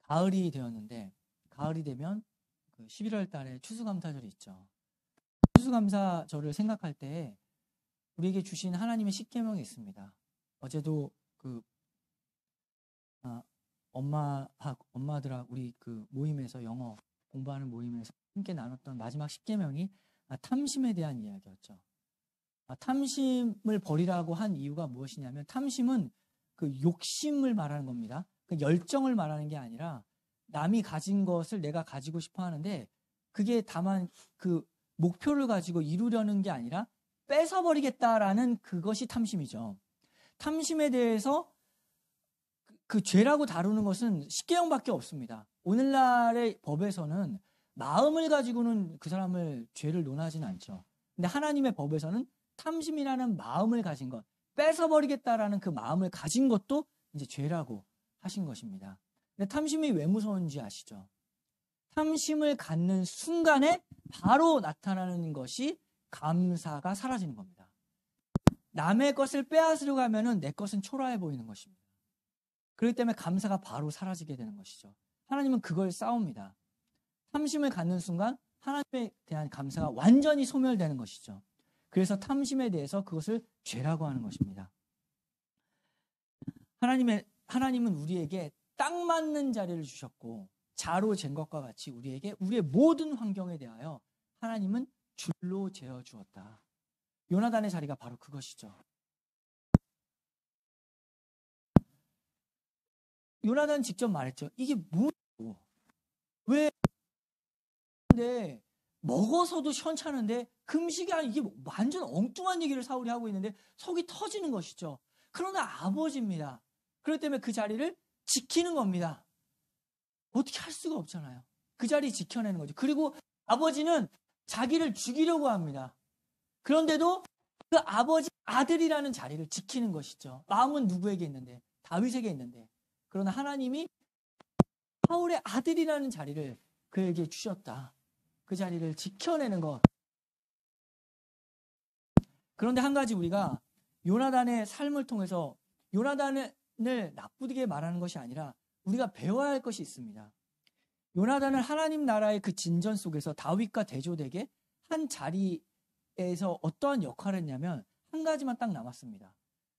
가을이 되었는데 가을이 되면 그 11월 달에 추수감사절이 있죠. 추수감사절을 생각할 때 우리에게 주신 하나님의 십계명이 있습니다. 어제도 그 엄마들하고 우리 그 모임에서 영어 공부하는 모임에서 함께 나눴던 마지막 십계명이 탐심에 대한 이야기였죠. 탐심을 버리라고 한 이유가 무엇이냐면 탐심은 그 욕심을 말하는 겁니다. 그 열정을 말하는 게 아니라 남이 가진 것을 내가 가지고 싶어 하는데 그게 다만 그 목표를 가지고 이루려는 게 아니라 뺏어버리겠다라는 그것이 탐심이죠. 탐심에 대해서 그 죄라고 다루는 것은 십계명밖에 없습니다. 오늘날의 법에서는 마음을 가지고는 그 사람을 죄를 논하지는 않죠. 근데 하나님의 법에서는 탐심이라는 마음을 가진 것, 뺏어버리겠다라는 그 마음을 가진 것도 이제 죄라고 하신 것입니다. 근데 탐심이 왜 무서운지 아시죠? 탐심을 갖는 순간에 바로 나타나는 것이 감사가 사라지는 겁니다. 남의 것을 빼앗으려고 하면은 내 것은 초라해 보이는 것입니다. 그렇기 때문에 감사가 바로 사라지게 되는 것이죠. 하나님은 그걸 싸웁니다. 탐심을 갖는 순간 하나님에 대한 감사가 완전히 소멸되는 것이죠. 그래서 탐심에 대해서 그것을 죄라고 하는 것입니다. 하나님은 우리에게 딱 맞는 자리를 주셨고 자로 잰 것과 같이 우리에게 우리의 모든 환경에 대하여 하나님은 줄로 재어 주었다. 요나단의 자리가 바로 그것이죠. 요나단 직접 말했죠. 이게 뭐고? 왜? 근데 먹어서도 시원찮은데 금식이 아니 이게 완전 엉뚱한 얘기를 사울이 하고 있는데 속이 터지는 것이죠. 그러나 아버지입니다. 그렇기 때문에 그 자리를 지키는 겁니다. 어떻게 할 수가 없잖아요. 그 자리 지켜내는 거죠. 그리고 아버지는 자기를 죽이려고 합니다. 그런데도 그 아버지 아들이라는 자리를 지키는 것이죠. 마음은 누구에게 있는데? 다윗에게 있는데. 그러나 하나님이 사울의 아들이라는 자리를 그에게 주셨다. 그 자리를 지켜내는 것. 그런데 한 가지 우리가 요나단의 삶을 통해서 요나단을 나쁘게 말하는 것이 아니라 우리가 배워야 할 것이 있습니다. 요나단은 하나님 나라의 그 진전 속에서 다윗과 대조되게 한 자리에서 어떠한 역할을 했냐면 한 가지만 딱 남았습니다.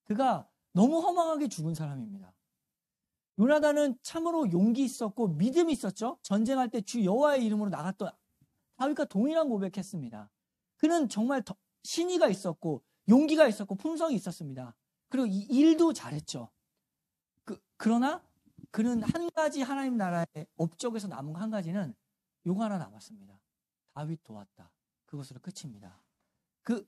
그가 너무 허망하게 죽은 사람입니다. 요나단은 참으로 용기 있었고 믿음이 있었죠. 전쟁할 때 주 여호와의 이름으로 나갔던 다윗과 동일한 고백했습니다. 그는 정말 신의가 있었고 용기가 있었고 품성이 있었습니다. 그리고 이 일도 잘했죠. 그러나 그는 한 가지 하나님 나라의 업적에서 남은 한 가지는 요거 하나 남았습니다. 다윗 도왔다. 그것으로 끝입니다.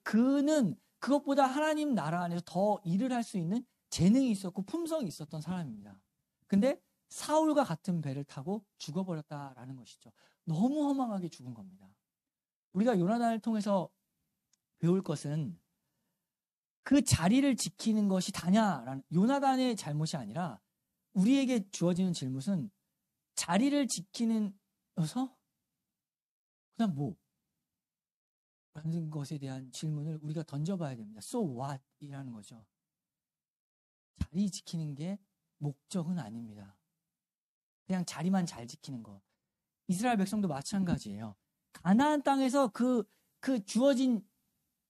그는 그것보다 하나님 나라 안에서 더 일을 할 수 있는 재능이 있었고 품성이 있었던 사람입니다. 근데 사울과 같은 배를 타고 죽어버렸다라는 것이죠. 너무 허망하게 죽은 겁니다. 우리가 요나단을 통해서 배울 것은 그 자리를 지키는 것이 다냐라는 요나단의 잘못이 아니라 우리에게 주어지는 질문은 자리를 지키는 여서 그다음 뭐? 라는 것에 대한 질문을 우리가 던져봐야 됩니다. So what? 이라는 거죠. 자리 지키는 게 목적은 아닙니다. 그냥 자리만 잘 지키는 것. 이스라엘 백성도 마찬가지예요. 가나안 땅에서 그 주어진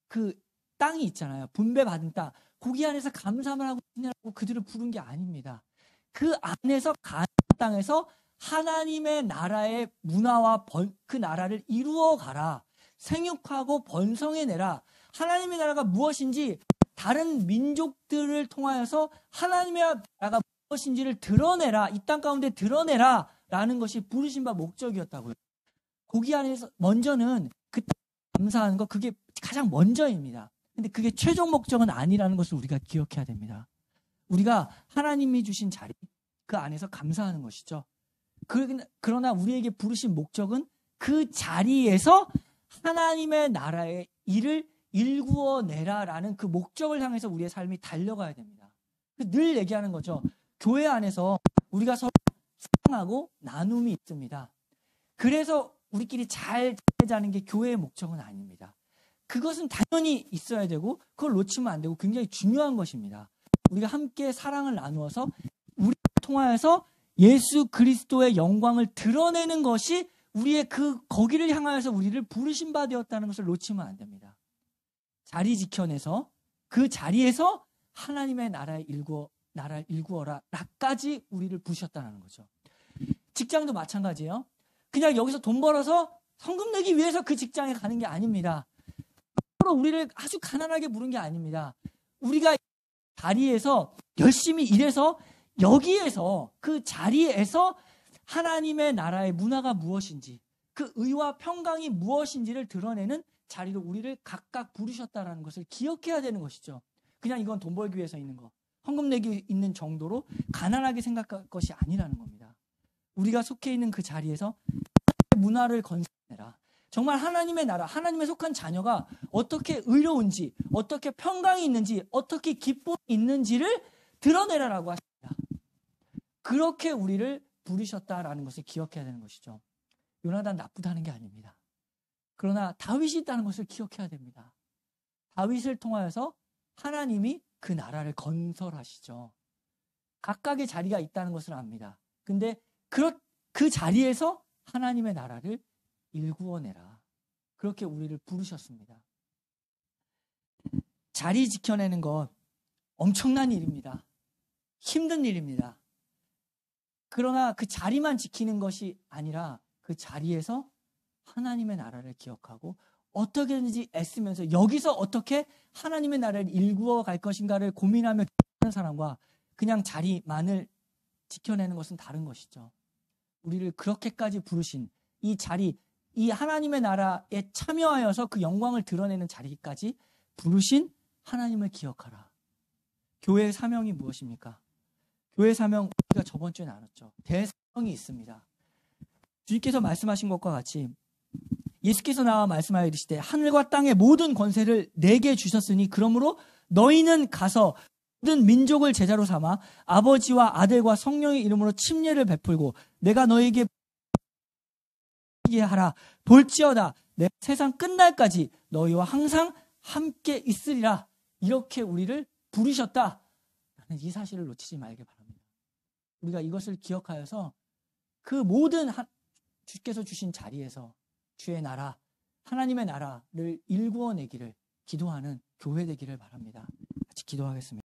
그 땅이 있잖아요. 분배받은 땅. 거기 안에서 감사만 하고 있냐고 그들을 부른 게 아닙니다. 그 안에서 가나안 땅에서 하나님의 나라의 문화와 그 나라를 이루어 가라. 생육하고 번성해내라. 하나님의 나라가 무엇인지 다른 민족들을 통하여서 하나님의 나라가 무엇인지를 드러내라. 이 땅 가운데 드러내라. 라는 것이 부르신 바 목적이었다고요. 거기 안에서 먼저는 그 감사하는 것 그게 가장 먼저입니다. 근데 그게 최종 목적은 아니라는 것을 우리가 기억해야 됩니다. 우리가 하나님이 주신 자리 그 안에서 감사하는 것이죠. 그러나 우리에게 부르신 목적은 그 자리에서 하나님의 나라의 일을 일구어내라라는 그 목적을 향해서 우리의 삶이 달려가야 됩니다. 늘 얘기하는 거죠. 교회 안에서 우리가 서로 사랑하고 나눔이 있습니다. 그래서 우리끼리 잘 지내자는 게 교회의 목적은 아닙니다. 그것은 당연히 있어야 되고 그걸 놓치면 안 되고 굉장히 중요한 것입니다. 우리가 함께 사랑을 나누어서 우리를 통하여서 예수 그리스도의 영광을 드러내는 것이 우리의 거기를 향하여서 우리를 부르신 바 되었다는 것을 놓치면 안 됩니다. 자리 지켜내서 그 자리에서 하나님의 나라를 일구어라 라까지 우리를 부르셨다는 거죠. 직장도 마찬가지예요. 그냥 여기서 돈 벌어서 성금 내기 위해서 그 직장에 가는 게 아닙니다. 우리를 아주 가난하게 부른 게 아닙니다. 우리가 자리에서 열심히 일해서 여기에서 그 자리에서 하나님의 나라의 문화가 무엇인지 그 의와 평강이 무엇인지를 드러내는 자리로 우리를 각각 부르셨다는 것을 기억해야 되는 것이죠. 그냥 이건 돈 벌기 위해서 있는 거, 헌금 내기 있는 정도로 가난하게 생각할 것이 아니라는 겁니다. 우리가 속해 있는 그 자리에서 문화를 건설해라. 정말 하나님의 나라, 하나님의 속한 자녀가 어떻게 의로운지, 어떻게 평강이 있는지, 어떻게 기쁨이 있는지를 드러내라라고 하십니다. 그렇게 우리를 부르셨다라는 것을 기억해야 되는 것이죠. 요나단 나쁘다는 게 아닙니다. 그러나 다윗이 있다는 것을 기억해야 됩니다. 다윗을 통하여서 하나님이 그 나라를 건설하시죠. 각각의 자리가 있다는 것을 압니다. 근데 그 자리에서 하나님의 나라를 일구어내라. 그렇게 우리를 부르셨습니다. 자리 지켜내는 것 엄청난 일입니다. 힘든 일입니다. 그러나 그 자리만 지키는 것이 아니라 그 자리에서 하나님의 나라를 기억하고 어떻게든지 애쓰면서 여기서 어떻게 하나님의 나라를 일구어 갈 것인가를 고민하며 하는 사람과 그냥 자리만을 지켜내는 것은 다른 것이죠. 우리를 그렇게까지 부르신 이 자리, 이 하나님의 나라에 참여하여서 그 영광을 드러내는 자리까지 부르신 하나님을 기억하라. 교회의 사명이 무엇입니까? 교회의 사명 우리가 저번 주에 나눴죠. 대사명이 있습니다. 주님께서 말씀하신 것과 같이 예수께서 나와 말씀하여 이르시되 하늘과 땅의 모든 권세를 내게 주셨으니 그러므로 너희는 가서 모든 민족을 제자로 삼아 아버지와 아들과 성령의 이름으로 침례를 베풀고 내가 너희에게 하라 볼지어다 내 세상 끝날까지 너희와 항상 함께 있으리라. 이렇게 우리를 부르셨다. 이 사실을 놓치지 말길 바랍니다. 우리가 이것을 기억하여서 그 모든 주께서 주신 자리에서 주의 나라, 하나님의 나라를 일구어내기를 기도하는 교회 되기를 바랍니다. 같이 기도하겠습니다.